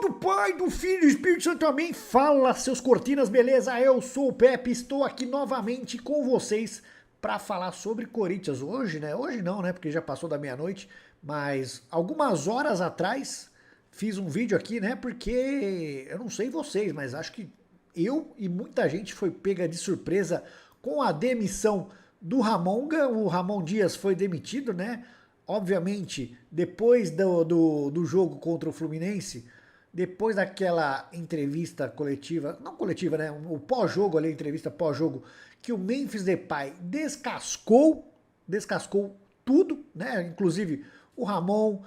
do Pai, do Filho e do Espírito Santo, amém. Fala, seus cortinas, beleza? Eu sou o Pepe, estou aqui novamente com vocês para falar sobre Corinthians hoje, né? Hoje não, né? Porque já passou da meia-noite, mas algumas horas atrás fiz um vídeo aqui, né? Porque eu não sei vocês, mas acho que eu e muita gente foi pega de surpresa com a demissão do Ramonga. O Ramon Dias foi demitido, né? Obviamente, depois do jogo contra o Fluminense, depois daquela entrevista coletiva, não coletiva, né? O pós-jogo ali, a entrevista pós-jogo, que o Memphis Depay descascou tudo, né? Inclusive o Ramon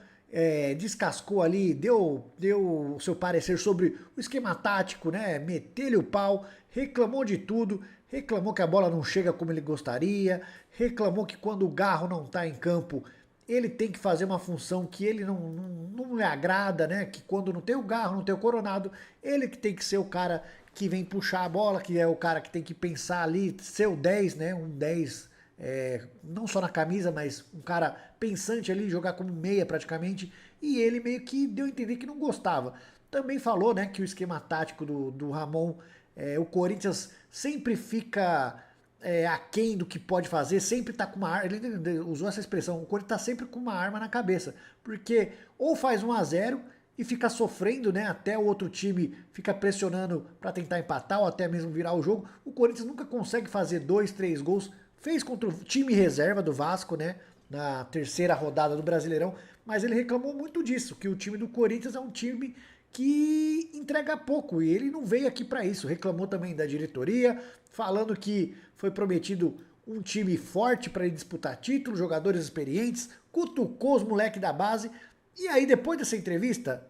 descascou ali, deu o seu parecer sobre o esquema tático, né? Meteu-lhe o pau, reclamou de tudo, reclamou que a bola não chega como ele gostaria, reclamou que quando o Garro não tá em campo, ele tem que fazer uma função que ele não lhe agrada, né? Que quando não tem o Garro, não tem o Coronado, ele que tem que ser o cara que vem puxar a bola, que é o cara que tem que pensar ali, ser o 10, né? Um 10, não só na camisa, mas um cara pensante ali, jogar como meia praticamente. E ele meio que deu a entender que não gostava. Também falou, né, que o esquema tático do Ramon, o Corinthians sempre fica aquém do que pode fazer, sempre tá com uma arma, ele usou essa expressão, o Corinthians tá sempre com uma arma na cabeça, porque ou faz 1-0 e fica sofrendo, né, até o outro time fica pressionando para tentar empatar ou até mesmo virar o jogo, o Corinthians nunca consegue fazer 2, 3 gols, fez contra o time reserva do Vasco, né, na terceira rodada do Brasileirão, mas ele reclamou muito disso, que o time do Corinthians é um time que entrega pouco e ele não veio aqui para isso. Reclamou também da diretoria, falando que foi prometido um time forte para ele disputar título, jogadores experientes, cutucou os moleques da base. E aí, depois dessa entrevista,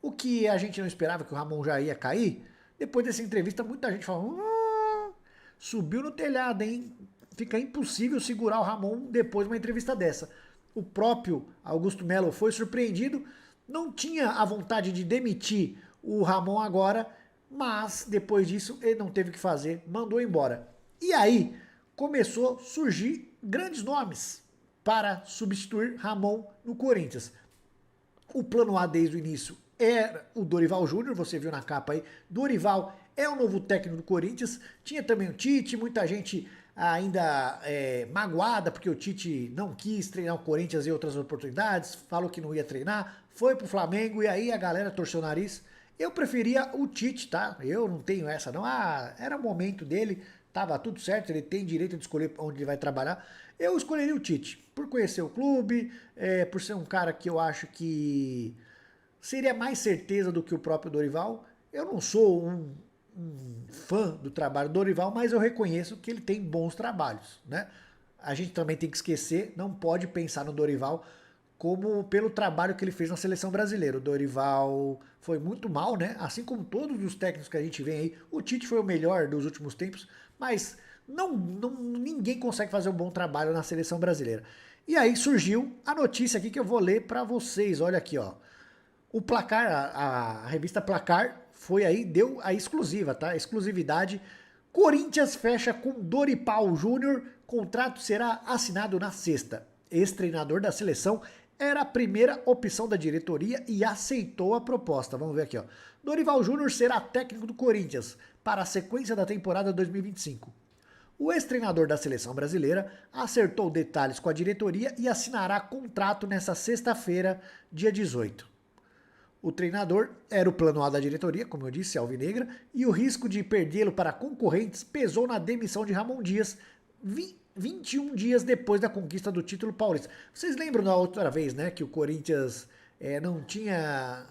o que a gente não esperava, que o Ramon já ia cair, depois dessa entrevista, muita gente falou: subiu no telhado, hein? Fica impossível segurar o Ramon depois de uma entrevista dessa. O próprio Augusto Melo foi surpreendido, não tinha a vontade de demitir o Ramon agora, mas depois disso ele não teve o que fazer, mandou embora. E aí começou a surgir grandes nomes para substituir Ramon no Corinthians. O plano A desde o início era o Dorival Júnior, você viu na capa aí, Dorival é o novo técnico do Corinthians, tinha também o Tite, muita gente ainda magoada porque o Tite não quis treinar o Corinthians em outras oportunidades, falou que não ia treinar, foi pro Flamengo e aí a galera torceu o nariz. Eu preferia o Tite, tá? Eu não tenho essa não, era o momento dele, tava tudo certo, ele tem direito de escolher onde ele vai trabalhar. Eu escolheria o Tite, por conhecer o clube, por ser um cara que eu acho que seria mais certeza do que o próprio Dorival. Eu não sou um fã do trabalho do Dorival, mas eu reconheço que ele tem bons trabalhos, né? A gente também tem que esquecer, não pode pensar no Dorival como pelo trabalho que ele fez na seleção brasileira. O Dorival foi muito mal, né? Assim como todos os técnicos que a gente vê aí. O Tite foi o melhor dos últimos tempos, mas ninguém consegue fazer um bom trabalho na seleção brasileira. E aí surgiu a notícia aqui que eu vou ler para vocês. Olha aqui, ó. O Placar, a revista Placar foi aí, deu a exclusiva, tá? Exclusividade. Corinthians fecha com Dorival Júnior, contrato será assinado na sexta. Ex-treinador da seleção era a primeira opção da diretoria e aceitou a proposta. Vamos ver aqui, ó. Dorival Júnior será técnico do Corinthians para a sequência da temporada 2025. O ex-treinador da seleção brasileira acertou detalhes com a diretoria e assinará contrato nesta sexta-feira, dia 18. O treinador era o plano A da diretoria, como eu disse, alvinegra, e o risco de perdê-lo para concorrentes pesou na demissão de Ramon Dias 21 dias depois da conquista do título paulista. Vocês lembram da outra vez, né, que o Corinthians não tinha,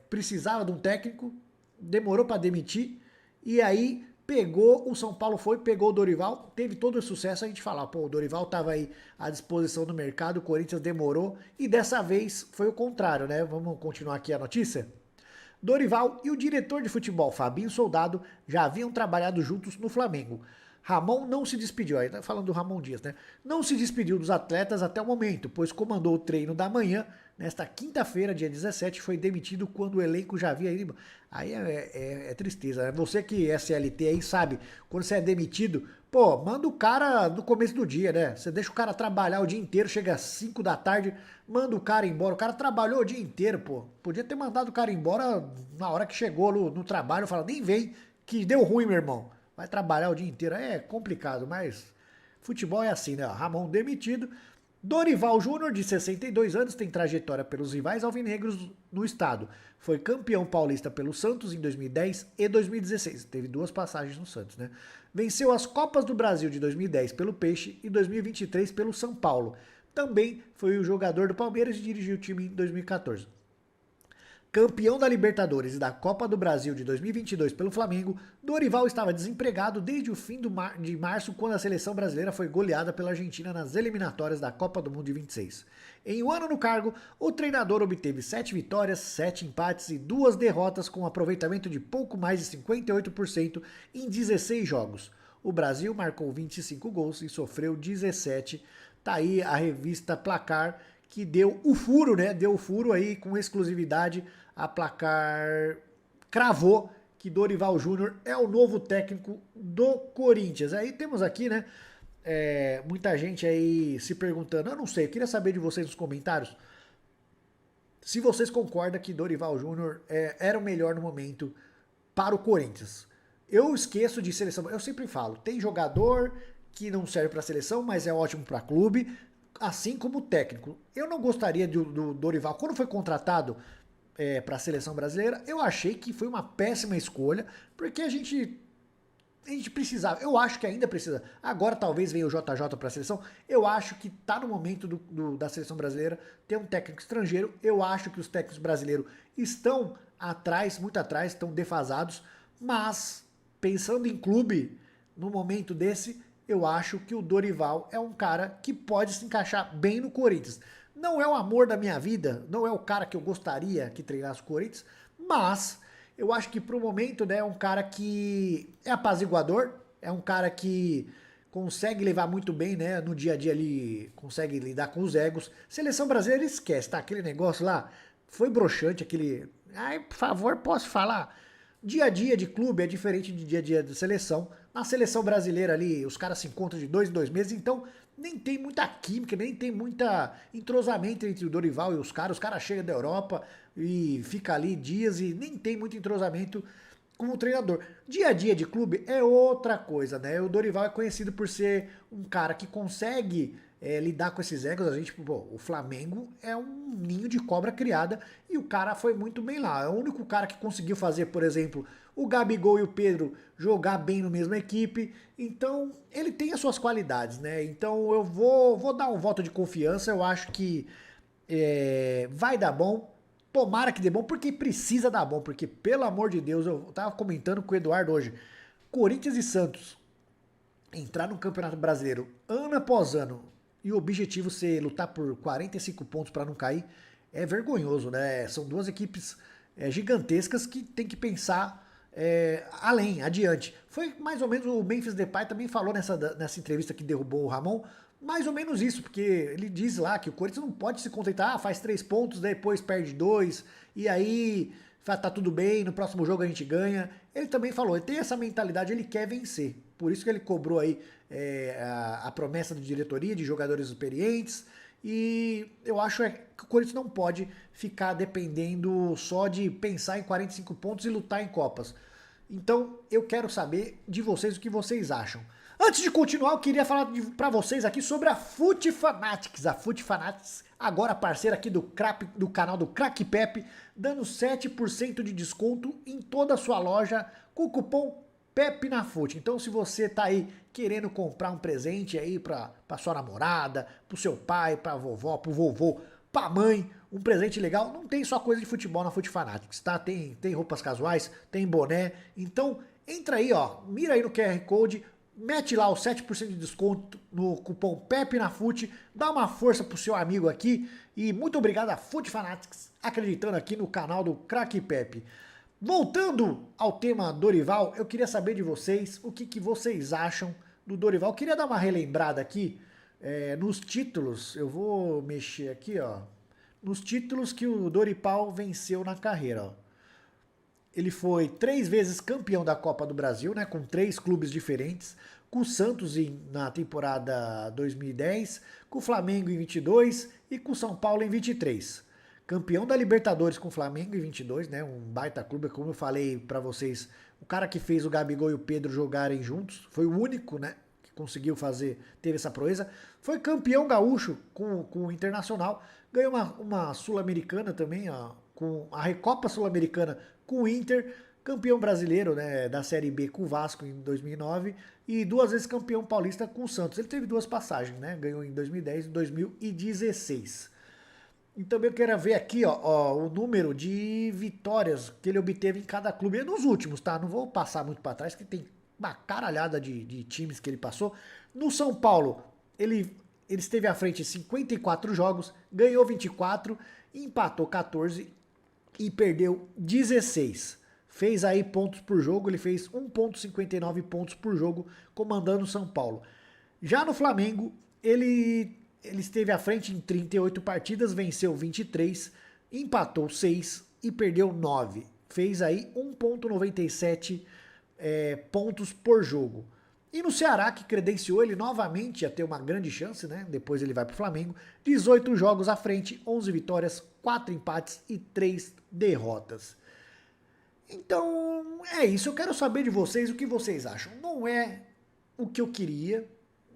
precisava de um técnico, demorou para demitir, e aí pegou, o São Paulo pegou o Dorival, teve todo o sucesso, a gente fala, pô, o Dorival estava aí à disposição do mercado, o Corinthians demorou, e dessa vez foi o contrário, né? Vamos continuar aqui a notícia? Dorival e o diretor de futebol, Fabinho Soldado, já haviam trabalhado juntos no Flamengo. Ramon não se despediu, aí tá falando do Ramon Dias, né? Não se despediu dos atletas até o momento, pois comandou o treino da manhã, nesta quinta-feira, dia 17, foi demitido quando o elenco já havia ido. Aí é tristeza, né? Você que é CLT aí sabe, quando você é demitido, pô, manda o cara no começo do dia, né? Você deixa o cara trabalhar o dia inteiro, chega às 5 da tarde, manda o cara embora. O cara trabalhou o dia inteiro, pô. Podia ter mandado o cara embora na hora que chegou no trabalho, fala, nem vem, que deu ruim, meu irmão. Vai trabalhar o dia inteiro. É complicado, mas futebol é assim, né? Ramon demitido. Dorival Júnior, de 62 anos, tem trajetória pelos rivais alvinegros no estado. Foi campeão paulista pelo Santos em 2010 e 2016. Teve 2 passagens no Santos, né? Venceu as Copas do Brasil de 2010 pelo Peixe e 2023 pelo São Paulo. Também foi o jogador do Palmeiras e dirigiu o time em 2014. Campeão da Libertadores e da Copa do Brasil de 2022 pelo Flamengo, Dorival estava desempregado desde o fim de março, quando a seleção brasileira foi goleada pela Argentina nas eliminatórias da Copa do Mundo de 26. Em um ano no cargo, o treinador obteve 7 vitórias, 7 empates e 2 derrotas, com um aproveitamento de pouco mais de 58% em 16 jogos. O Brasil marcou 25 gols e sofreu 17. Tá aí a revista Placar, que deu o furo, né? Deu o furo aí com exclusividade. A Placar cravou que Dorival Júnior é o novo técnico do Corinthians. Aí temos aqui, né? Muita gente aí se perguntando. Eu não sei, eu queria saber de vocês nos comentários se vocês concordam que Dorival Júnior era o melhor no momento para o Corinthians. Eu esqueço de seleção. Eu sempre falo, tem jogador que não serve para seleção, mas é ótimo para clube, assim como o técnico. Eu não gostaria do Dorival, quando foi contratado para a seleção brasileira, eu achei que foi uma péssima escolha, porque a gente precisava, eu acho que ainda precisa. Agora talvez venha o JJ para a seleção. Eu acho que tá no momento da seleção brasileira ter um técnico estrangeiro. Eu acho que os técnicos brasileiros estão atrás, muito atrás, estão defasados, mas pensando em clube, no momento desse, eu acho que o Dorival é um cara que pode se encaixar bem no Corinthians. Não é o amor da minha vida, não é o cara que eu gostaria que treinasse o Corinthians, mas eu acho que pro momento, né, é um cara que é apaziguador, é um cara que consegue levar muito bem, né, no dia a dia ali, consegue lidar com os egos. Seleção brasileira esquece, tá? Aquele negócio lá foi broxante, aquele... Ai, por favor, posso falar? Dia a dia de clube é diferente de dia a dia de seleção. Na seleção brasileira ali, os caras se encontram de 2 em 2 meses, então nem tem muita química, nem tem muita entrosamento entre o Dorival e os caras. Os caras chegam da Europa e fica ali dias e nem tem muito entrosamento com o treinador. Dia a dia de clube é outra coisa, né? O Dorival é conhecido por ser um cara que consegue lidar com esses egos. A gente, pô, o Flamengo é um ninho de cobra criada e o cara foi muito bem lá. É o único cara que conseguiu fazer, por exemplo, o Gabigol e o Pedro jogar bem na mesma equipe. Então, ele tem as suas qualidades, né? Então, eu vou dar um voto de confiança. Eu acho que vai dar bom. Tomara que dê bom, porque precisa dar bom. Porque, pelo amor de Deus, eu tava comentando com o Eduardo hoje. Corinthians e Santos entrar no Campeonato Brasileiro ano após ano e o objetivo ser lutar por 45 pontos para não cair é vergonhoso, né? São 2 equipes gigantescas que tem que pensar além, adiante. Foi mais ou menos o Memphis Depay também falou nessa entrevista que derrubou o Ramon, mais ou menos isso, porque ele diz lá que o Corinthians não pode se contentar, faz 3 pontos, depois perde 2, e aí tá tudo bem, no próximo jogo a gente ganha. Ele também falou, ele tem essa mentalidade, ele quer vencer. Por isso que ele cobrou aí a promessa da diretoria, de jogadores experientes, e eu acho que o Corinthians não pode ficar dependendo só de pensar em 45 pontos e lutar em Copas. Então, eu quero saber de vocês o que vocês acham. Antes de continuar, eu queria falar para vocês aqui sobre a FUT Fanatics. A FUT Fanatics, agora parceira aqui do canal do Crack Pepe, dando 7% de desconto em toda a sua loja com o cupom Pepe na FUT. Então, se você tá aí querendo comprar um presente aí pra sua namorada, pro seu pai, pra vovó, pro vovô, pra mãe, um presente legal, não tem só coisa de futebol na FUT Fanatics, tá? Tem roupas casuais, tem boné. Então, entra aí, ó, mira aí no QR Code, mete lá o 7% de desconto no cupom Pepe na FUT, dá uma força pro seu amigo aqui e muito obrigado a FUT Fanatics acreditando aqui no canal do Crack Pepe. Voltando ao tema Dorival, eu queria saber de vocês o que vocês acham do Dorival. Queria dar uma relembrada aqui nos títulos. Eu vou mexer aqui, ó. Nos títulos que o Dorival venceu na carreira, ó. Ele foi 3 vezes campeão da Copa do Brasil, né, com 3 clubes diferentes, com o Santos na temporada 2010, com o Flamengo em 22 e com o São Paulo em 23. Campeão da Libertadores com o Flamengo em 22, né, um baita clube, como eu falei pra vocês, o cara que fez o Gabigol e o Pedro jogarem juntos, foi o único, né, que conseguiu fazer, teve essa proeza. Foi campeão gaúcho com o Internacional, ganhou uma Sul-Americana também, ó, com a Recopa Sul-Americana com o Inter, campeão brasileiro, né, da Série B com o Vasco em 2009 e 2 vezes campeão paulista com o Santos. Ele teve 2 passagens, né, ganhou em 2010 e 2016. E também eu quero ver aqui, ó, o número de vitórias que ele obteve em cada clube. E nos últimos, tá? Não vou passar muito para trás, que tem uma caralhada de times que ele passou. No São Paulo, ele esteve à frente em 54 jogos, ganhou 24, empatou 14 e perdeu 16. Fez aí pontos por jogo, ele fez 1,59 pontos por jogo comandando o São Paulo. Já no Flamengo, ele esteve à frente em 38 partidas, venceu 23, empatou 6 e perdeu 9. Fez aí 1,97 pontos por jogo. E no Ceará, que credenciou ele novamente a ter uma grande chance, né? Depois ele vai para o Flamengo. 18 jogos à frente, 11 vitórias, 4 empates e 3 derrotas. Então, é isso. Eu quero saber de vocês o que vocês acham. Não é o que eu queria,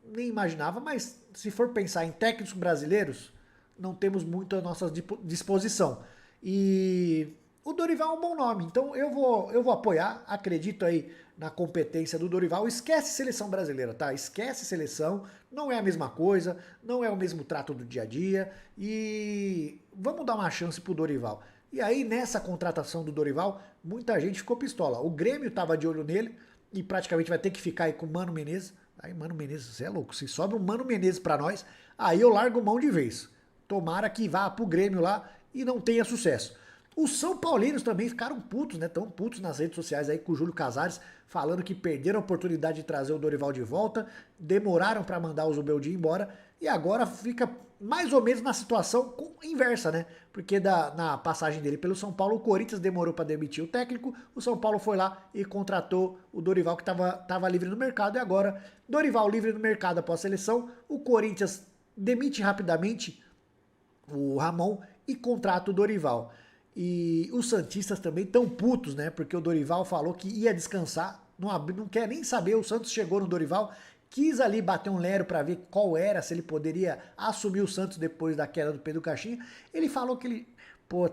nem imaginava, mas se for pensar em técnicos brasileiros, não temos muito à nossa disposição. E o Dorival é um bom nome, então eu vou apoiar, acredito aí na competência do Dorival. Esquece seleção brasileira, tá? Esquece seleção, não é a mesma coisa, não é o mesmo trato do dia a dia e vamos dar uma chance pro Dorival. E aí nessa contratação do Dorival, muita gente ficou pistola. O Grêmio tava de olho nele e praticamente vai ter que ficar aí com o Mano Menezes. Aí, Mano Menezes, você é louco, se sobra um Mano Menezes pra nós, aí eu largo mão de vez. Tomara que vá pro Grêmio lá e não tenha sucesso. Os São Paulinos também ficaram putos, né? Tão putos nas redes sociais aí com o Júlio Casares, falando que perderam a oportunidade de trazer o Dorival de volta, demoraram para mandar o Zubeldia embora e agora fica mais ou menos na situação inversa, né? Porque na passagem dele pelo São Paulo, o Corinthians demorou para demitir o técnico, o São Paulo foi lá e contratou o Dorival que tava livre no mercado e agora Dorival livre no mercado após a seleção, o Corinthians demite rapidamente o Ramon e contrata o Dorival. E os santistas também estão putos, né? Porque o Dorival falou que ia descansar, não quer nem saber. O Santos chegou no Dorival, quis ali bater um lero para ver qual era, se ele poderia assumir o Santos depois da queda do Pedro Caixinha. Ele falou que ele,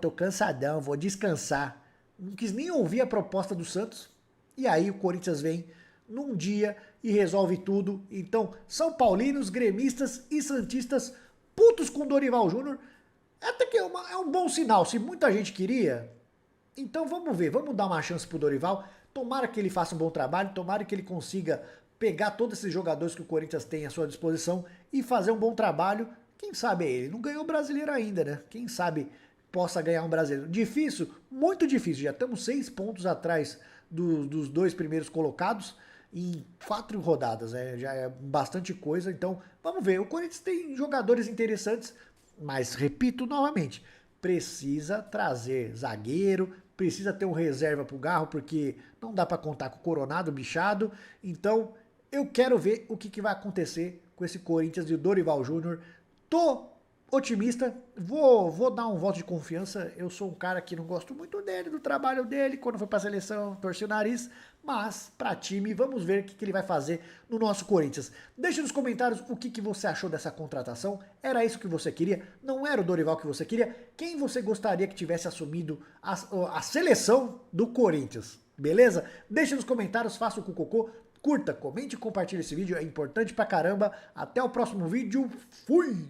tô cansadão, vou descansar. Não quis nem ouvir a proposta do Santos. E aí o Corinthians vem num dia e resolve tudo. Então, São Paulinos, gremistas e santistas putos com o Dorival Júnior. Até que é um bom sinal, se muita gente queria, então vamos ver, vamos dar uma chance pro Dorival, tomara que ele faça um bom trabalho, tomara que ele consiga pegar todos esses jogadores que o Corinthians tem à sua disposição e fazer um bom trabalho, quem sabe ele não ganhou o brasileiro ainda, né, quem sabe possa ganhar um brasileiro, difícil, muito difícil, já estamos 6 pontos atrás dos 2 primeiros colocados, em 4 rodadas, já é bastante coisa, então vamos ver, o Corinthians tem jogadores interessantes, mas, repito novamente, precisa trazer zagueiro, precisa ter um reserva pro Garro, porque não dá para contar com o Coronado, bichado. Então, eu quero ver o que vai acontecer com esse Corinthians de Dorival Júnior. Tô otimista, vou dar um voto de confiança. Eu sou um cara que não gosto muito dele, do trabalho dele. Quando foi pra seleção, torci o nariz. Mas, pra time, vamos ver o que ele vai fazer no nosso Corinthians. Deixe nos comentários o que você achou dessa contratação. Era isso que você queria? Não era o Dorival que você queria? Quem você gostaria que tivesse assumido a seleção do Corinthians? Beleza? Deixe nos comentários, faça o cocô. Curta, comente e compartilhe esse vídeo. É importante pra caramba. Até o próximo vídeo. Fui!